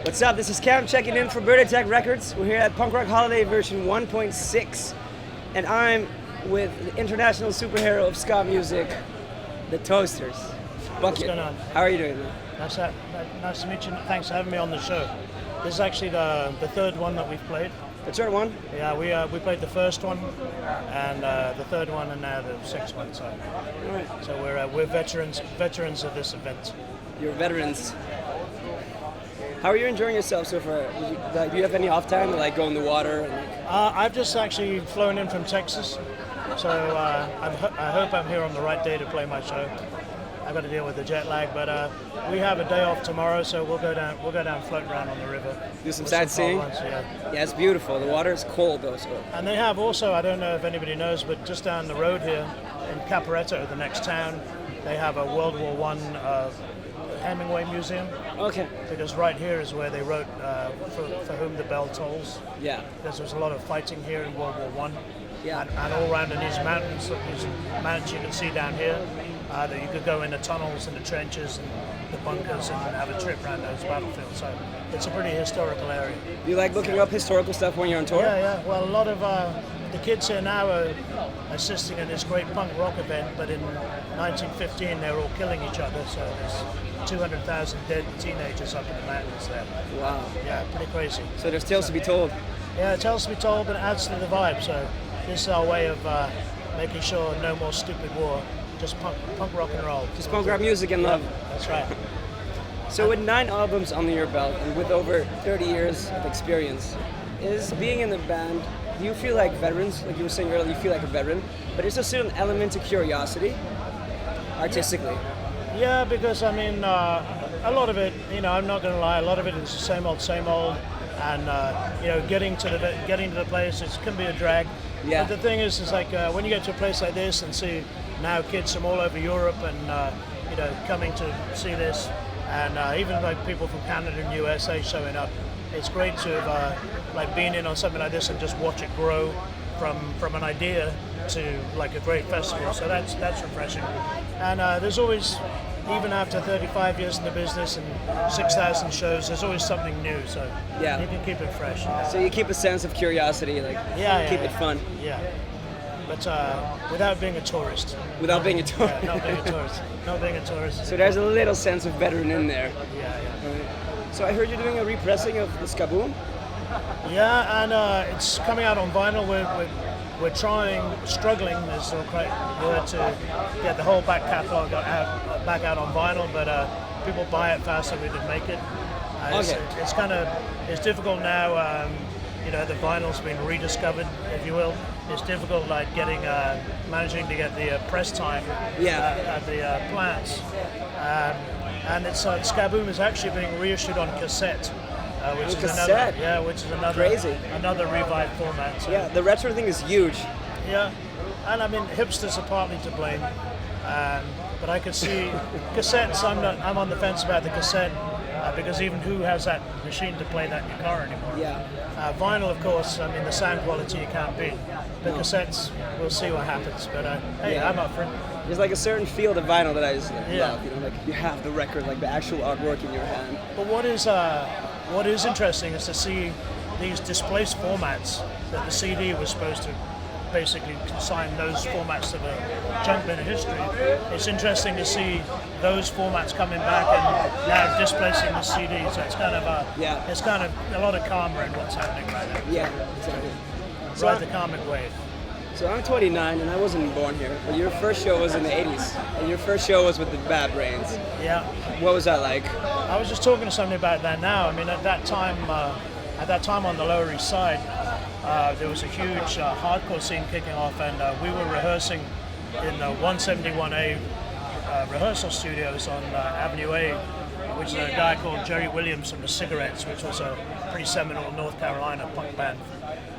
What's up? This is Cam checking in for Bird Attack Records. We're here at Punk Rock Holiday version 1.6, and I'm with the international superhero of ska music, the Toasters. Bucket. What's going on? How are you doing, man? Nice to meet you. Thanks for having me on the show. This is actually the third one that we've played. The third one? Yeah, we played the first one, and the third one, and now the sixth one. So, All right. so we're veterans of this event. You're veterans. How are you enjoying yourself so far? Do you have any off time to like go in the water? And, I've just actually flown in from Texas, so I hope I'm here on the right day to play my show. I've got to deal with the jet lag, but we have a day off tomorrow, so we'll go down floating around on the river. do some sightseeing? Yeah, it's beautiful. The water is cold though. So. And they have also, I don't know if anybody knows, but just down the road here in Caporetto, the next town, they have a World War I Hemingway Museum. Okay. Because right here is where they wrote For Whom the Bell Tolls. Yeah. Because there was a lot of fighting here in World War I. Yeah. And all around in these mountains you can see down here, that you could go in the tunnels and the trenches and the bunkers and have a trip around those battlefields. So it's a pretty historical area. You like looking up historical stuff when you're on tour? Yeah. Well, a lot of the kids here now are assisting in this great punk rock event, but in 1915 they were all killing each other, so there's 200,000 dead teenagers up in the mountains there. Wow. Yeah, pretty crazy. So there's tales to be told. Yeah, tales to be told, but it adds to the vibe, so this is our way of making sure no more stupid war, just punk rock and roll. Just punk rock music and love. That's right. So with 9 albums under your belt and with over 30 years of experience, is being in the band, do you feel like veterans? Like you were saying earlier, you feel like a veteran, but is there still an element of curiosity, artistically? Yeah, because I mean, a lot of it, I'm not going to lie, a lot of it is the same old, and getting to the place can be a drag. Yeah. But the thing is like when you get to a place like this and see now kids from all over Europe and coming to see this, and even like people from Canada and USA showing up, it's great to have been in on something like this and just watch it grow from an idea to like a great festival. So that's refreshing. And there's always, even after 35 years in the business and 6,000 shows, there's always something new. So Yeah. you can keep it fresh. So you keep a sense of curiosity, like keep it fun. Yeah. But without being a tourist. Without being a tourist. Yeah, not being a tourist. Not being a tourist. So there's a little sense of veteran in there. Yeah. So I heard you're doing a repressing of the Skaboom. Yeah, and it's coming out on vinyl. We're struggling is the correct word, to get the whole back catalogue back out on vinyl, but people buy it faster we did make it. It's difficult now. The vinyl's been rediscovered, if you will. It's difficult, like managing to get the press time at the plants. And it's Skaboom is actually being reissued on cassette. Which is another crazy, another revived format. So. Yeah, the retro thing is huge. Yeah, and I mean hipsters are partly to blame, but I could see cassettes. I'm on the fence about the cassette because even who has that machine to play that in your car anymore? Yeah. Vinyl, of course. I mean the sound quality you can't beat. The cassettes, we'll see what happens. But hey, I'm up for it. There's like a certain feel to vinyl that I just love. Like you have the record, like the actual artwork in your hand. But what is interesting is to see these displaced formats that the CD was supposed to basically consign those formats to the junk bin of history. It's interesting to see those formats coming back and now displacing the CD. So it's kind of a lot of karma in what's happening right now. Yeah, exactly. Ride the karmic wave. So I'm 29 and I wasn't born here, but your first show was in the 80s, and your first show was with the Bad Brains. Yeah. What was that like? I was just talking to somebody about that now. I mean, at that time on the Lower East Side, there was a huge hardcore scene kicking off, and we were rehearsing in 171A rehearsal studios on Avenue A, which is a guy called Jerry Williams from the Cigarettes, which was a pretty seminal North Carolina punk band.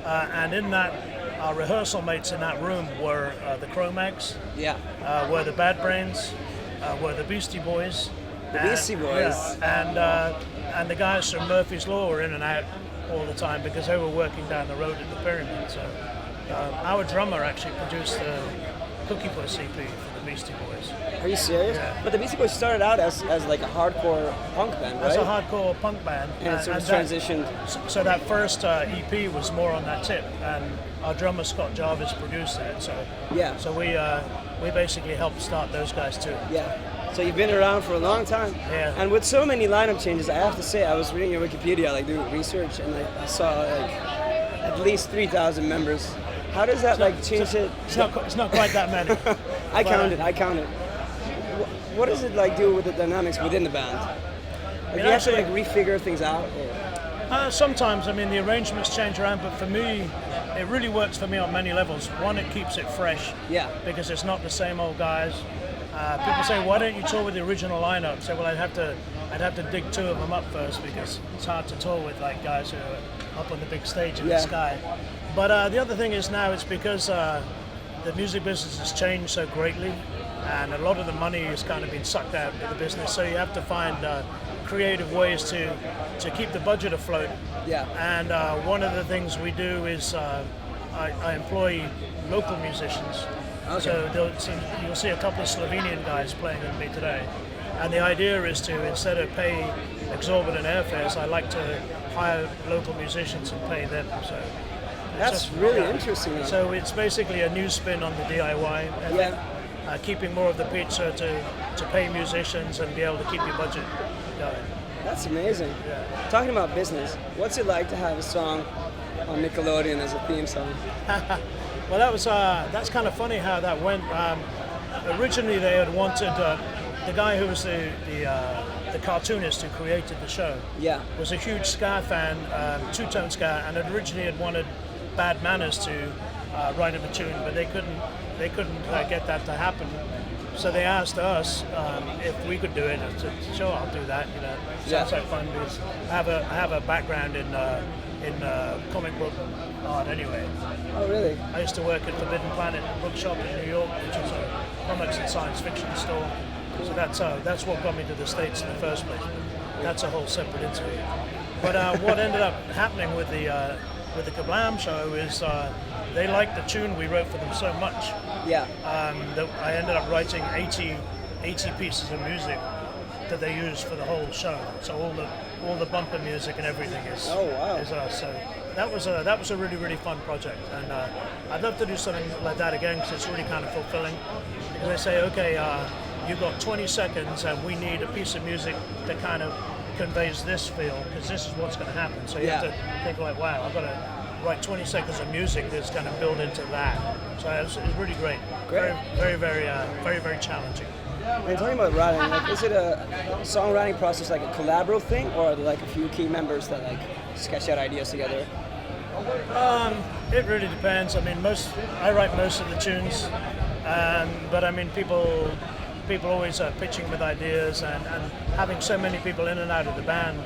And in that, our rehearsal mates in that room were the Cro-Mags, were the Bad Brains, were the Beastie Boys. The Beastie Boys. Yeah, and the guys from Murphy's Law were in and out all the time because they were working down the road at the Pyramid. So our drummer actually produced the Cookie Puss EP for the Beastie Boys. Are you serious? Yeah. But the Beastie Boys started out as like a hardcore punk band, right? It's a hardcore punk band. and it sort of that- transitioned. So that first EP was more on that tip, and our drummer Scott Jarvis produced it. So Yeah. so we basically helped start those guys too. Yeah. So you've been around for a long time. Yeah. And with so many lineup changes, I have to say, I was reading your Wikipedia, like doing research, and I saw like at least 3,000 members. How does that like change it? It's not quite that many. I but, counted. What does it like do with the dynamics within the band? Like, do you have to like refigure things out? Or? Sometimes, I mean, the arrangements change around, but for me, it really works for me on many levels. One, it keeps it fresh. Yeah. Because it's not the same old guys. People say, why don't you tour with the original lineup? So, well, I'd have to dig two of them up first because it's hard to tour with like guys who are up on the big stage in Yeah. the sky. But the other thing is now it's because the music business has changed so greatly, and a lot of the money has kind of been sucked out of the business. So you have to find creative ways to keep the budget afloat. Yeah. And one of the things we do is I employ local musicians. Okay. So you'll see a couple of Slovenian guys playing with me today. And the idea is to, instead of pay exorbitant airfares, I like to hire local musicians and pay them. So That's really interesting, though. So it's basically a new spin on the DIY. And Yeah. keeping more of the pizza to pay musicians and be able to keep your budget going. That's amazing. Yeah. Talking about business, what's it like to have a song on Nickelodeon as a theme song? Well, that's kind of funny how that went. Originally, they had wanted the guy who was the cartoonist who created the show. Yeah. Was a huge ska fan, two-tone ska, and originally had wanted Bad Manners to write him a tune, but they couldn't get that to happen. So they asked us if we could do it. I said, "Sure, I'll do that." You know, sounds like fun because I have a background in comic book art anyway. Oh, really? I used to work at Forbidden Planet Bookshop in New York, which is a comics and science fiction store. So that's what got me to the States in the first place. That's a whole separate interview. But what ended up happening with the Kablam show is they liked the tune we wrote for them so much Yeah. that I ended up writing 80 pieces of music that they used for the whole show. So all the bumper music and everything is Oh, wow. is us. So that was a really really fun project, and I'd love to do something like that again because it's really kind of fulfilling. Because they say, okay, you've got 20 seconds, and we need a piece of music that kind of conveys this feel because this is what's going to happen. So you have Yeah. to think like, wow, I've got to write 20 seconds of music that's going to build into that. So it's really great. Great. Very challenging. And talking about writing, like, is it a songwriting process like a collaborative thing, or are there like a few key members that like sketch out ideas together? It really depends. I mean, I write most of the tunes, but I mean, people always are pitching with ideas, and having so many people in and out of the band,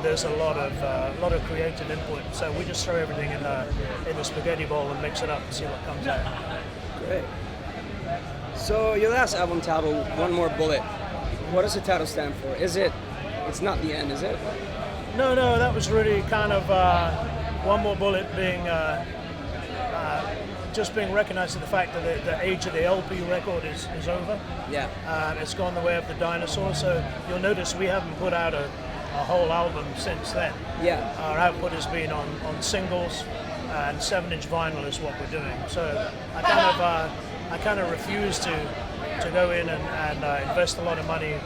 there's a lot of creative input. So we just throw everything in the spaghetti bowl and mix it up and see what comes out. Great. So your last album title, One More Bullet, what does the title stand for? It's not the end, is it? No, that was really kind of One More Bullet being just being recognized to the fact that the age of the LP record is over. Yeah. It's gone the way of the dinosaur. So you'll notice we haven't put out a whole album since then. Yeah. Our output has been on singles, and 7-inch vinyl is what we're doing. So I kind of refuse to go in and invest a lot of money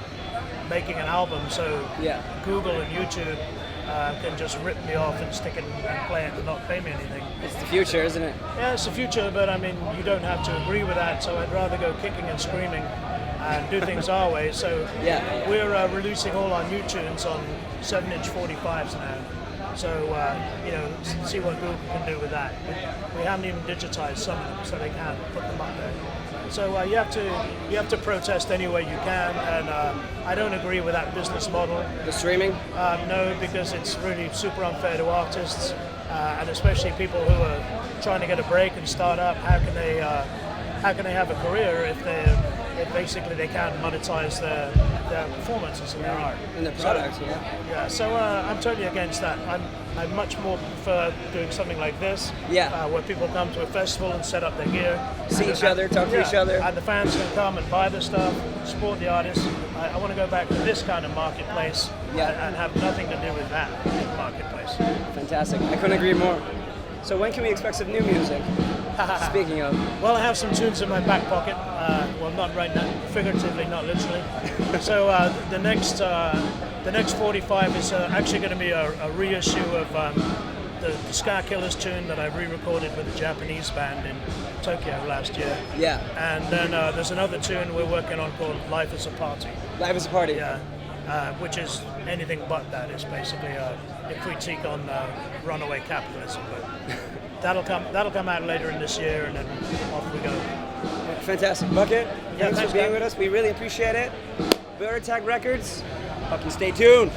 making an album. So Yeah. Google and YouTube can just rip me off and stick it and play it and not pay me anything. It's the future, isn't it? Yeah, it's the future, but I mean, you don't have to agree with that, so I'd rather go kicking and screaming and do things our way. So Yeah. we're releasing all our new tunes on 7-inch 45s now. So, see what Google can do with that. We haven't even digitized some of them, so they can't put them up there. So you have to protest any way you can, and I don't agree with that business model. The streaming? No, because it's really super unfair to artists, and especially people who are trying to get a break and start up. How can they have a career basically they can't monetize their performances and their art. And the product, yeah. Yeah, so I'm totally against that. I much more prefer doing something like this, Yeah. where people come to a festival and set up their gear, See each other, talk to each other. and the fans can come and buy the stuff, support the artists. I want to go back to this kind of marketplace, Yeah. and have nothing to do with that marketplace. Fantastic. I couldn't agree more. So when can we expect some new music? Speaking of. Well, I have some tunes in my back pocket. Well, not right now, figuratively, not literally. So the next 45 is actually going to be a reissue of the Ska Killers tune that I re-recorded with a Japanese band in Tokyo last year. Yeah. And then there's another tune we're working on called Life is a Party. Life is a party. Yeah. Which is anything but that. It's basically a critique on runaway capitalism. But that'll come out later in this year, and then off we go. Fantastic. Bucket, thanks thanks, for being man. with us. We really appreciate it. Bear Attack Records. Fucking stay tuned.